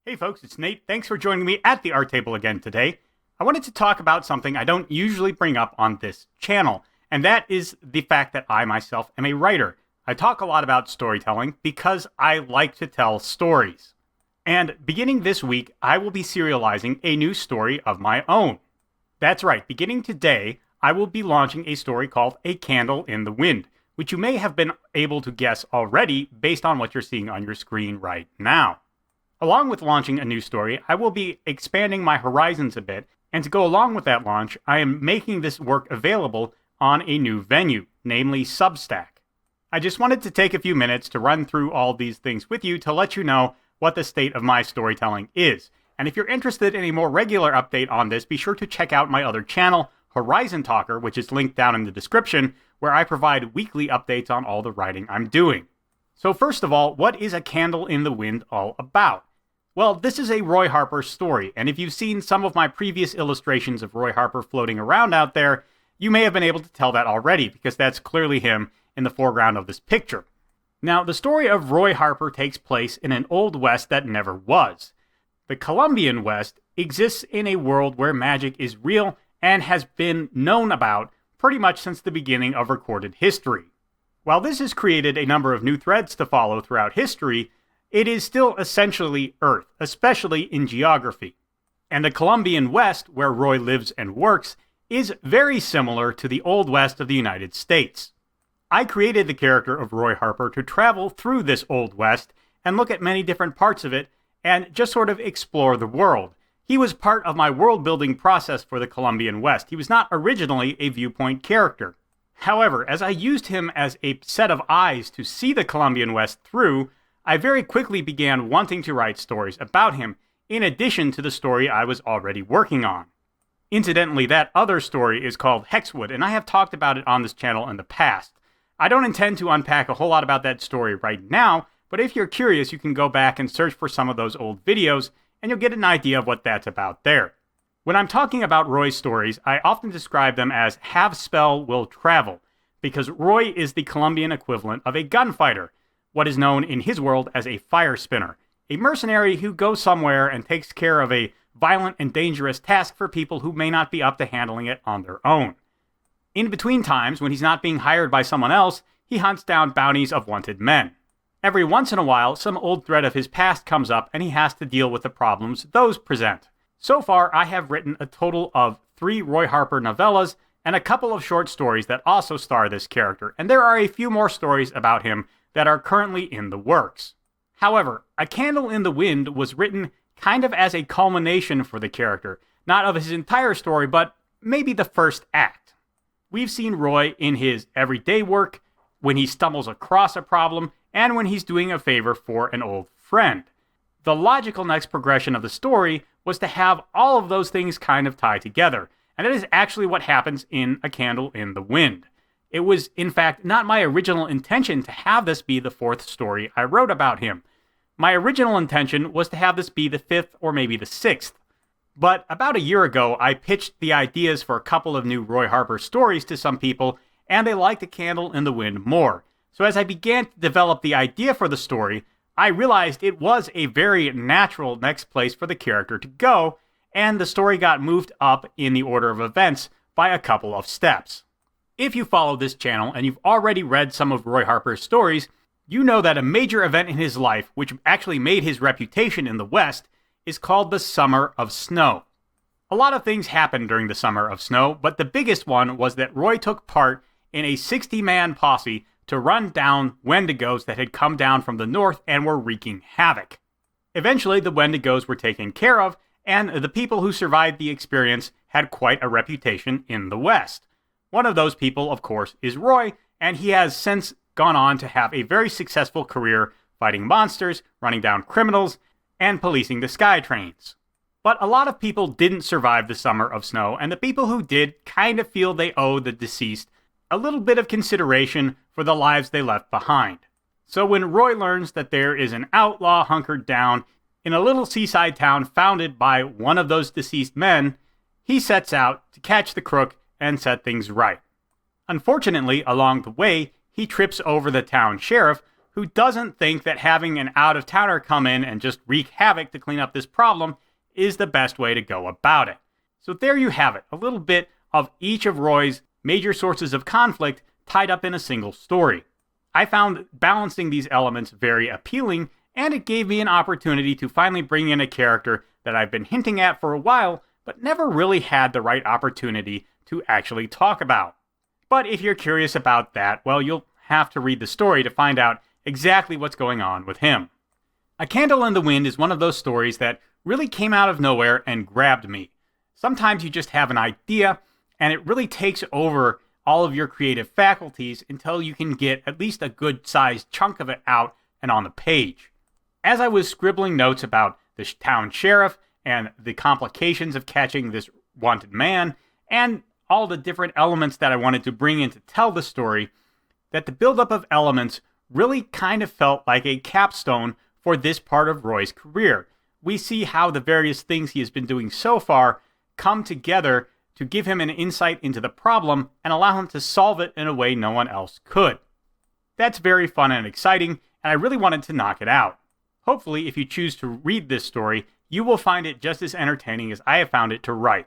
Hey folks, it's Nate. Thanks for joining me at the art table again today. I wanted to talk about something I don't usually bring up on this channel, and that is the fact that I myself am a writer. I talk a lot about storytelling because I like to tell stories. And beginning this week, I will be serializing a new story of my own. That's right, beginning today, I will be launching a story called A Candle in the Wind, which you may have been able to guess already based on what you're seeing on your screen right now. Along with launching a new story, I will be expanding my horizons a bit, and to go along with that launch, I am making this work available on a new venue, namely Substack. I just wanted to take a few minutes to run through all these things with you to let you know what the state of my storytelling is. And if you're interested in a more regular update on this, be sure to check out my other channel, Horizon Talker, which is linked down in the description, where I provide weekly updates on all the writing I'm doing. So first of all, what is A Candle in the Wind all about? Well, this is a Roy Harper story, and if you've seen some of my previous illustrations of Roy Harper floating around out there, you may have been able to tell that already, because that's clearly him in the foreground of this picture. Now, the story of Roy Harper takes place in an old West that never was. The Columbian West exists in a world where magic is real and has been known about pretty much since the beginning of recorded history. While this has created a number of new threads to follow throughout history, it is still essentially Earth, especially in geography. And the Columbian West, where Roy lives and works, is very similar to the Old West of the United States. I created the character of Roy Harper to travel through this Old West and look at many different parts of it and just sort of explore the world. He was part of my world-building process for the Columbian West. He was not originally a viewpoint character. However, as I used him as a set of eyes to see the Columbian West through, I very quickly began wanting to write stories about him, in addition to the story I was already working on. Incidentally, that other story is called Hexwood, and I have talked about it on this channel in the past. I don't intend to unpack a whole lot about that story right now, but if you're curious, you can go back and search for some of those old videos, and you'll get an idea of what that's about there. When I'm talking about Roy's stories, I often describe them as have spell will travel, because Roy is the Columbian equivalent of a gunfighter, what is known in his world as a fire spinner, a mercenary who goes somewhere and takes care of a violent and dangerous task for people who may not be up to handling it on their own. In between times, when he's not being hired by someone else, he hunts down bounties of wanted men. Every once in a while, some old thread of his past comes up and he has to deal with the problems those present. So far, I have written a total of 3 Roy Harper novellas and a couple of short stories that also star this character, and there are a few more stories about him that are currently in the works. However, A Candle in the Wind was written kind of as a culmination for the character, not of his entire story, but maybe the first act. We've seen Roy in his everyday work, when he stumbles across a problem, and when he's doing a favor for an old friend. The logical next progression of the story was to have all of those things kind of tie together, and that is actually what happens in A Candle in the Wind. It was, in fact, not my original intention to have this be the 4th story I wrote about him. My original intention was to have this be the 5th or maybe the 6th. But about a year ago, I pitched the ideas for a couple of new Roy Harper stories to some people, and they liked A Candle in the Wind more. So as I began to develop the idea for the story, I realized it was a very natural next place for the character to go, and the story got moved up in the order of events by a couple of steps. If you follow this channel and you've already read some of Roy Harper's stories, you know that a major event in his life, which actually made his reputation in the West, is called the Summer of Snow. A lot of things happened during the Summer of Snow, but the biggest one was that Roy took part in a 60-man posse to run down Wendigos that had come down from the north and were wreaking havoc. Eventually, the Wendigos were taken care of, and the people who survived the experience had quite a reputation in the West. One of those people, of course, is Roy, and he has since gone on to have a very successful career fighting monsters, running down criminals, and policing the sky trains. But a lot of people didn't survive the Summer of Snow, and the people who did kind of feel they owe the deceased a little bit of consideration for the lives they left behind. So when Roy learns that there is an outlaw hunkered down in a little seaside town founded by one of those deceased men, he sets out to catch the crook and set things right. Unfortunately, along the way, he trips over the town sheriff, who doesn't think that having an out-of-towner come in and just wreak havoc to clean up this problem is the best way to go about it. So there you have it, a little bit of each of Roy's major sources of conflict tied up in a single story. I found balancing these elements very appealing, and it gave me an opportunity to finally bring in a character that I've been hinting at for a while, but never really had the right opportunity to actually talk about. But if you're curious about that, well, you'll have to read the story to find out exactly what's going on with him. A Candle in the Wind is one of those stories that really came out of nowhere and grabbed me. Sometimes you just have an idea, and it really takes over all of your creative faculties until you can get at least a good-sized chunk of it out and on the page. As I was scribbling notes about the town sheriff and the complications of catching this wanted man, and all the different elements that I wanted to bring in to tell the story, that the buildup of elements really kind of felt like a capstone for this part of Roy's career. We see how the various things he has been doing so far come together to give him an insight into the problem and allow him to solve it in a way no one else could. That's very fun and exciting, and I really wanted to knock it out. Hopefully, if you choose to read this story, you will find it just as entertaining as I have found it to write.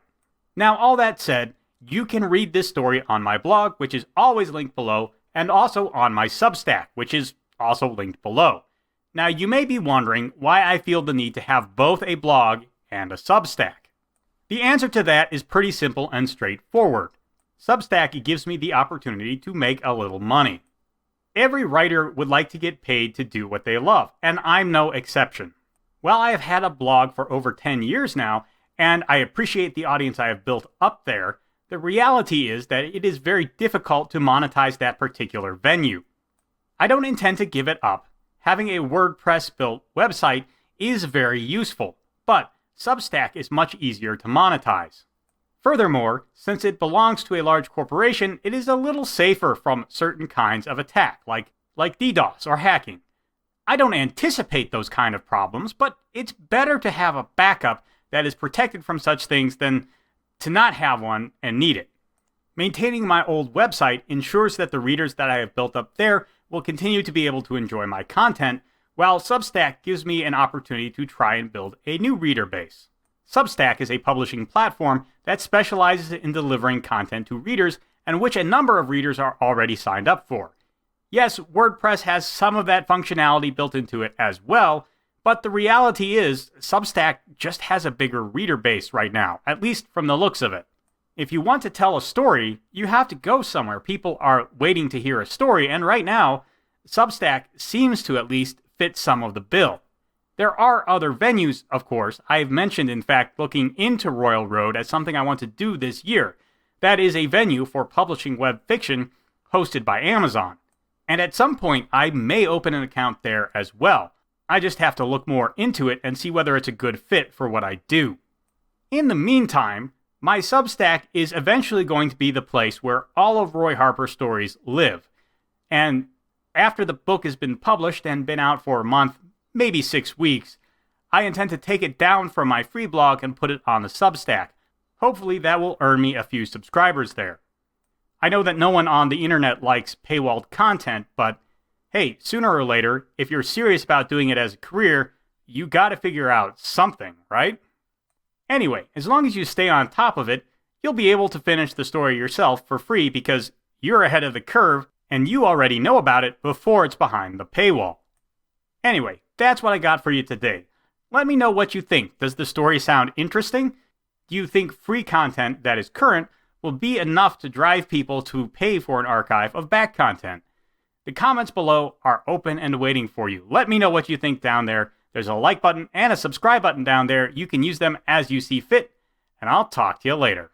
Now, all that said, you can read this story on my blog, which is always linked below, and also on my Substack, which is also linked below. Now, you may be wondering why I feel the need to have both a blog and a Substack. The answer to that is pretty simple and straightforward. Substack gives me the opportunity to make a little money. Every writer would like to get paid to do what they love, and I'm no exception. While I have had a blog for over 10 years now, and I appreciate the audience I have built up there, the reality is that it is very difficult to monetize that particular venue. I don't intend to give it up. Having a WordPress-built website is very useful, but Substack is much easier to monetize. Furthermore, since it belongs to a large corporation, it is a little safer from certain kinds of attack, like DDoS or hacking. I don't anticipate those kind of problems, but it's better to have a backup that is protected from such things than to not have one and need it. Maintaining my old website ensures that the readers that I have built up there will continue to be able to enjoy my content, while Substack gives me an opportunity to try and build a new reader base. Substack is a publishing platform that specializes in delivering content to readers, and which a number of readers are already signed up for. Yes, WordPress has some of that functionality built into it as well, but the reality is Substack just has a bigger reader base right now, at least from the looks of it. If you want to tell a story, you have to go somewhere. People are waiting to hear a story, and right now, Substack seems to at least fit some of the bill. There are other venues, of course. I've mentioned, in fact, looking into Royal Road as something I want to do this year. That is a venue for publishing web fiction hosted by Amazon. And at some point, I may open an account there as well. I just have to look more into it and see whether it's a good fit for what I do. In the meantime, my Substack is eventually going to be the place where all of Roy Harper's stories live. And after the book has been published and been out for a month, maybe 6 weeks, I intend to take it down from my free blog and put it on the Substack. Hopefully that will earn me a few subscribers there. I know that no one on the internet likes paywalled content, but hey, sooner or later, if you're serious about doing it as a career, you gotta figure out something, right? Anyway, as long as you stay on top of it, you'll be able to finish the story yourself for free because you're ahead of the curve and you already know about it before it's behind the paywall. Anyway, that's what I got for you today. Let me know what you think. Does the story sound interesting? Do you think free content that is current will be enough to drive people to pay for an archive of back content? The comments below are open and waiting for you. Let me know what you think down there. There's a like button and a subscribe button down there. You can use them as you see fit, and I'll talk to you later.